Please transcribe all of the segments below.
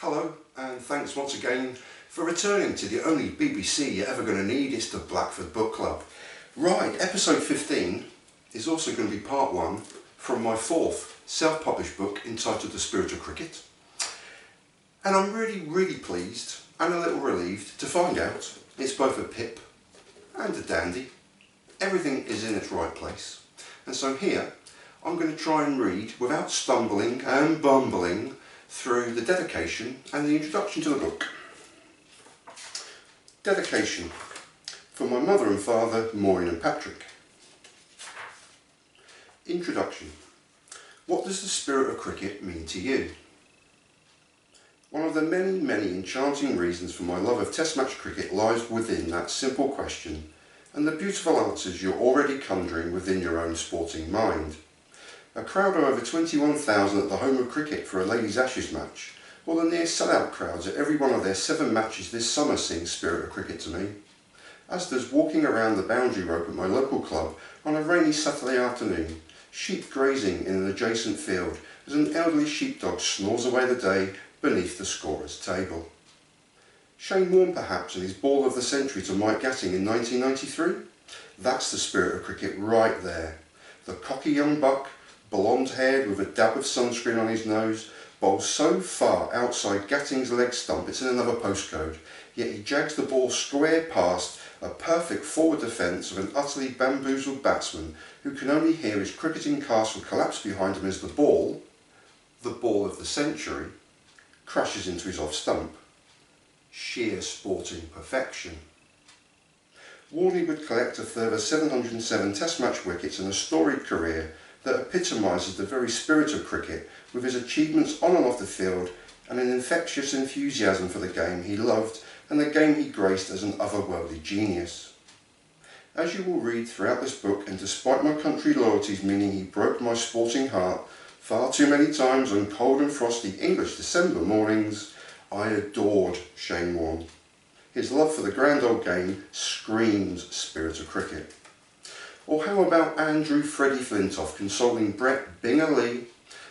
Hello, and thanks once again for returning to the only BBC you're ever going to need. It's the Blackford Book Club. Right, episode 15 is also going to be part 1 from my 4th self-published book entitled The Spirit of Cricket. And I'm really pleased and a little relieved to find out it's both a pip and a dandy. Everything is in its right place. And so here I'm going to try and read without stumbling and bumbling through the dedication and the introduction to the book. Dedication for my mother and father, Maureen and Patrick. Introduction. What does the spirit of cricket mean to you? One of the many enchanting reasons for my love of Test match cricket lies within that simple question and the beautiful answers you're already conjuring within your own sporting mind. A crowd of over 21,000 at the home of cricket for a Ladies' Ashes match, or the near sellout crowds at every one of their 7 matches this summer sings Spirit of Cricket to me, as does walking around the boundary rope at my local club on a rainy Saturday afternoon, sheep grazing in an adjacent field as an elderly sheepdog snores away the day beneath the scorer's table. Shane Warne perhaps and his ball of the century to Mike Gatting in 1993? That's the spirit of cricket right there. The cocky young buck, blonde-haired with a dab of sunscreen on his nose, bowls so far outside Gatting's leg stump it's in another postcode, yet he jags the ball square past a perfect forward defence of an utterly bamboozled batsman who can only hear his cricketing castle collapse behind him as the ball of the century, crashes into his off stump. Sheer sporting perfection. Warney would collect a further 707 Test match wickets and a storied career that epitomises the very spirit of cricket with his achievements on and off the field and an infectious enthusiasm for the game he loved and the game he graced as an otherworldly genius. As you will read throughout this book, and despite my country loyalties meaning he broke my sporting heart far too many times on cold and frosty English December mornings, I adored Shane Warne. His love for the grand old game screams spirit of cricket. Or how about Andrew Freddie Flintoff consoling Brett Bingley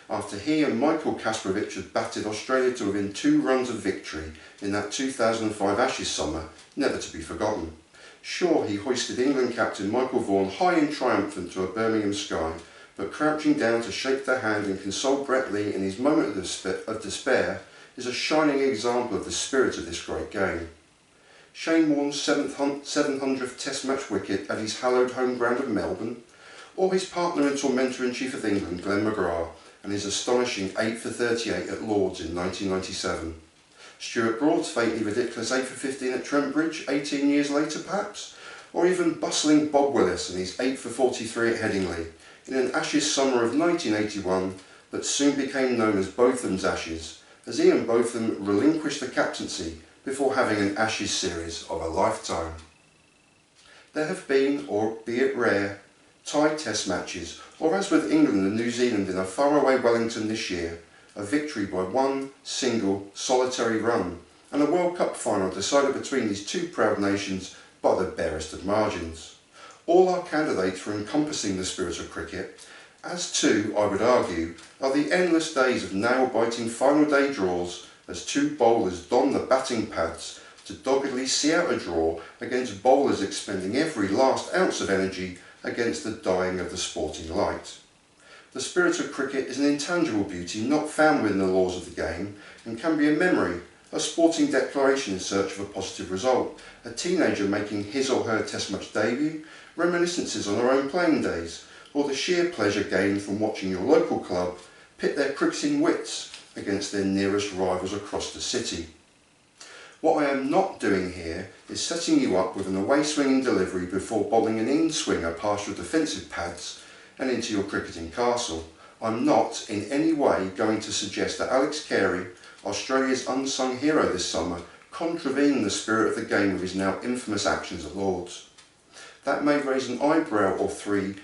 after he and Michael Kasparovich had batted Australia to within 2 runs of victory in that 2005 Ashes summer, never to be forgotten. Sure, he hoisted England captain Michael Vaughan high and triumphant to a Birmingham sky, but crouching down to shake their hand and console Brett Lee in his moment of despair is a shining example of the spirit of this great game. Shane Warne's 700th Test match wicket at his hallowed home ground of Melbourne, or his partner and tormentor-in-chief of England, Glenn McGrath, and his astonishing 8 for 38 at Lord's in 1997. Stuart Broad's faintly ridiculous 8 for 15 at Trent Bridge 18 years later perhaps, or even bustling Bob Willis and his 8 for 43 at Headingley in an Ashes summer of 1981 that soon became known as Botham's Ashes, as Ian Botham relinquished the captaincy before having an Ashes series of a lifetime. There have been, albeit rare, tied Test matches, or as with England and New Zealand in a faraway Wellington this year, a victory by one single solitary run, and a World Cup final decided between these 2 proud nations by the barest of margins. All are candidates for encompassing the spirit of cricket, as too, I would argue, are the endless days of nail-biting final day draws as 2 bowlers don the batting pads to doggedly see out a draw against bowlers expending every last ounce of energy against the dying of the sporting light. The spirit of cricket is an intangible beauty not found within the laws of the game and can be a memory, a sporting declaration in search of a positive result, a teenager making his or her Test match debut, reminiscences on their own playing days, or the sheer pleasure gained from watching your local club pit their cricketing wits against their nearest rivals across the city. What I am not doing here is setting you up with an away swinging delivery before bowling an in-swinger past your defensive pads and into your cricketing castle. I'm not in any way going to suggest that Alex Carey, Australia's unsung hero this summer, contravened the spirit of the game with his now infamous actions at Lord's. That may raise an eyebrow or 3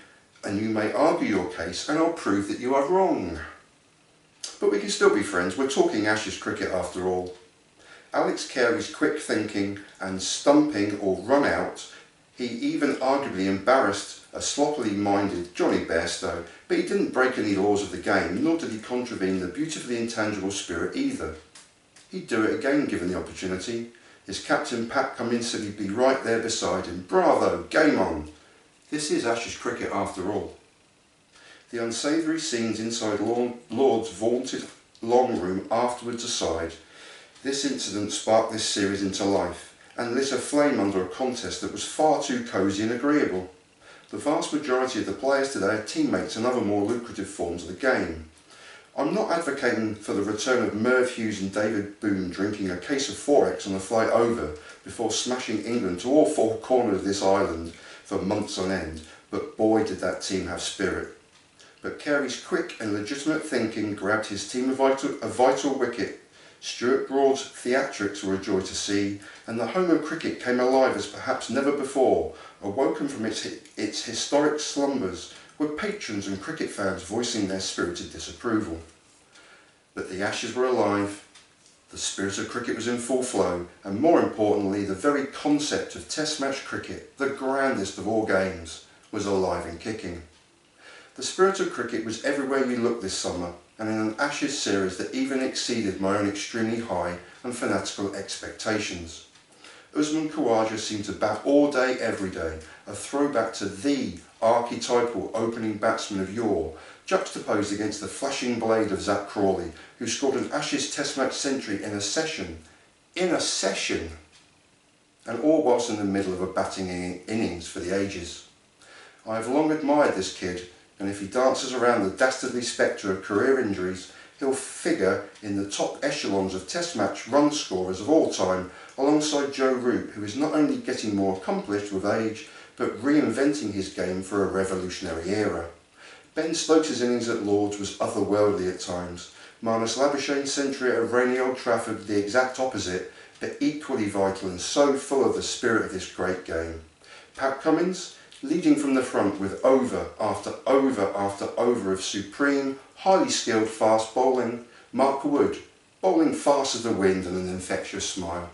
and you may argue your case and I'll prove that you are wrong. But we can still be friends, we're talking Ashes cricket after all. Alex Carey's quick thinking and stumping or run out, he even arguably embarrassed a sloppily minded Johnny Bairstow, but he didn't break any laws of the game, nor did he contravene the beautifully intangible spirit either. He'd do it again given the opportunity. His captain Pat Cummins said he'd be right there beside him. Bravo, game on. This is Ashes cricket after all. The unsavoury scenes inside Lord's vaunted long room afterwards aside, this incident sparked this series into life and lit a flame under a contest that was far too cosy and agreeable. The vast majority of the players today are teammates and other more lucrative forms of the game. I'm not advocating for the return of Merv Hughes and David Boone drinking a case of 4X on the flight over before smashing England to all four corners of this island for months on end, but boy did that team have spirit. But Carey's quick and legitimate thinking grabbed his team a vital wicket. Stuart Broad's theatrics were a joy to see, and the home of cricket came alive as perhaps never before, awoken from its historic slumbers, with patrons and cricket fans voicing their spirited disapproval. But the Ashes were alive, the spirit of cricket was in full flow, and more importantly, the very concept of Test match cricket, the grandest of all games, was alive and kicking. The spirit of cricket was everywhere you looked this summer, and in an Ashes series that even exceeded my own extremely high and fanatical expectations. Usman Khawaja seemed to bat all day, every day, a throwback to the archetypal opening batsman of yore, juxtaposed against the flashing blade of Zach Crawley, who scored an Ashes Test match century in a session, and all whilst in the middle of a batting innings for the ages. I have long admired this kid, and if he dances around the dastardly spectre of career injuries, he'll figure in the top echelons of Test match run scorers of all time, alongside Joe Root, who is not only getting more accomplished with age, but reinventing his game for a revolutionary era. Ben Stokes' innings at Lord's was otherworldly at times. Marnus Labuschagne's century at rainy Old Trafford the exact opposite, but equally vital and so full of the spirit of this great game. Pat Cummins, leading from the front with over after over after over of supreme, highly skilled fast bowling. Mark Wood, bowling fast as the wind and an infectious smile.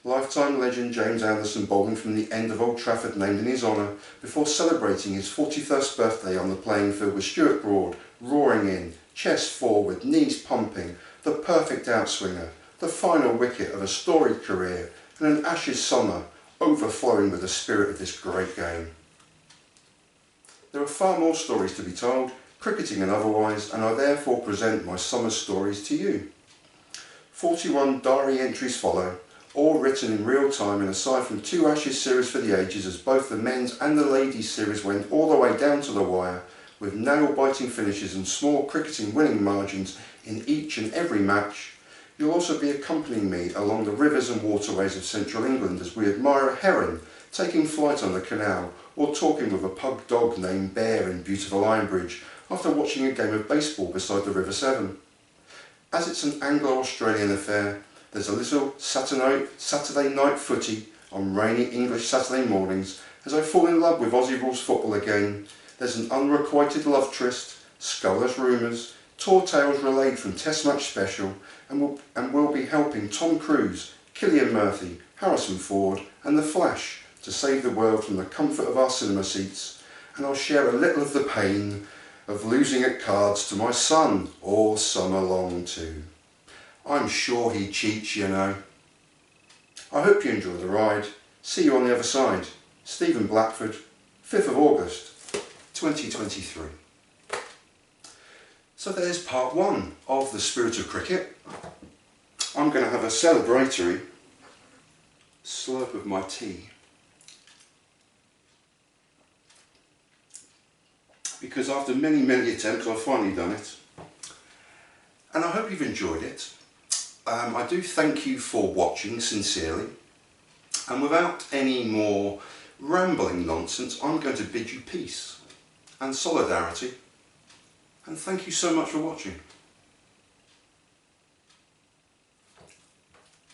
Lifetime legend James Anderson bowling from the end of Old Trafford named in his honour before celebrating his 41st birthday on the playing field with Stuart Broad roaring in, chest forward, knees pumping, the perfect outswinger, the final wicket of a storied career and an Ashes summer overflowing with the spirit of this great game. There are far more stories to be told, cricketing and otherwise, and I therefore present my summer stories to you. 41 diary entries follow, all written in real time and aside from 2 Ashes series for the ages, as both the men's and the ladies series went all the way down to the wire, with nail-biting finishes and small cricketing winning margins in each and every match. You'll also be accompanying me along the rivers and waterways of central England as we admire a heron taking flight on the canal, or talking with a pug dog named Bear in beautiful Ironbridge after watching a game of baseball beside the River Severn. As it's an Anglo-Australian affair, there's a little Saturday night footy on rainy English Saturday mornings as I fall in love with Aussie rules football again. There's an unrequited love tryst, scullers rumours, tall tales relayed from Test Match Special, and we'll be helping Tom Cruise, Cillian Murphy, Harrison Ford and The Flash to save the world from the comfort of our cinema seats, and I'll share a little of the pain of losing at cards to my son all summer long too. I'm sure he cheats, you know. I hope you enjoy the ride. See you on the other side. Stephen Blackford, 5th of August 2023. So there's part 1 of the spirit of cricket. I'm going to have a celebratory slurp of my tea, because after many attempts I've finally done it, and I hope you've enjoyed it. I do thank you for watching sincerely, and without any more rambling nonsense, I'm going to bid you peace and solidarity, and thank you so much for watching.